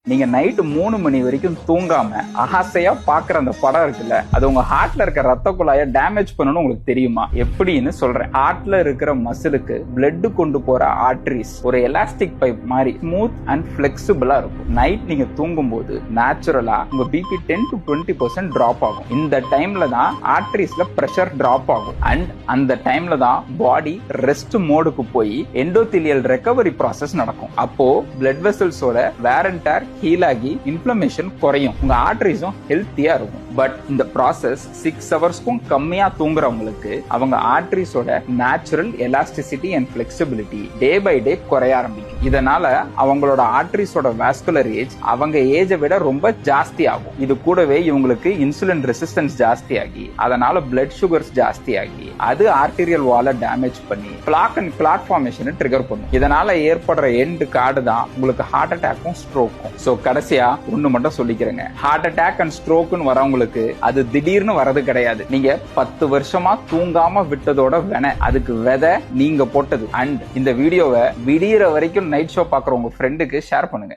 நீங்க நைட்டு 3 மணி வரைக்கும் தூங்காம ஆசையா பாக்குற அந்த படம் இருக்குல்ல, அது உங்க ஹார்ட்ல இருக்க ரத்த குழாய டேமேஜ் பண்ணணும். உங்களுக்கு தெரியுமா எப்படின்னு சொல்றேன். ஹார்ட்ல இருக்கிற மசிலுக்கு பிளட் கொண்டு போற ஆர்டரிஸ் ஒரு எலாஸ்டிக் பைப் மாதிரி ஸ்மூத் அண்ட் பிளெக்சிபிளா இருக்கும். நைட் நீங்க தூங்கும் போது நேச்சுரலா உங்க பிபி 10 to 20% டிராப் ஆகும். இந்த டைம்ல தான் ஆர்டரிஸ்ல பிரஷர் டிராப் ஆகும் அண்ட் அந்த டைம்ல தான் பாடி ரெஸ்ட் மோடுக்கு போய் எண்டோதீலியல் ரெக்கவரி ப்ராசஸ் நடக்கும். அப்போ பிளட் வெசல்ஸோட வேர் அண்ட் டேர் ஹீல் ஆகி இன்ஃப்ளமேஷன் குறையும், உங்க ஆர்டரிஸும் ஹெல்த்தியா இருக்கும். பட் இந்த ப்ராசஸ் 6 ஹவர்ஸ்க்கும் கம்மியா தூங்குறவங்களுக்கு அவங்க ஆர்டரிஸோட natural elasticity and flexibility day by day குறைய ஆரம்பிக்கும். இதனால அவங்களோட ஆர்டரிஸோட வாஸ்குலர் ஏஜ் அவங்க ஏஜை விட ரொம்ப ஜாஸ்தி ஆகும். இது கூடவே இவங்களுக்கு இன்சுலின் ரெசிஸ்டன்ஸ் ஜாஸ்தி ஆகி அதனால பிளட் சுகர்ஸ் ஜாஸ்தி ஆகி அது ஆர்டீரியல் வாலை டேமேஜ் பண்ணி பிளாக் அண்ட் கிளாட் ஃபார்மேஷனை ட்ரிகர் பண்ணும். இதனால ஏற்படுற எண்ட் கார்டு தான் உங்களுக்கு ஹார்ட் அட்டாக்கும் ஸ்ட்ரோக்கும். சோ கடைசியா ஒண்ணு மட்டும் சொல்லிக்கிறேங்க, ஹார்ட் அட்டாக் அண்ட் ஸ்ட்ரோக்னு வரவங்களுக்கு அது திடீர்னு வரது கிடையாது. நீங்க 10 வருஷமா தூங்காம விட்டதோட அதுக்கு விதை நீங்க போட்டது. அண்ட் இந்த வீடியோவை விடியற வரைக்கும் நைட் ஷோ பாக்குற உங்க ஃப்ரெண்டுக்கு ஷேர் பண்ணுங்க.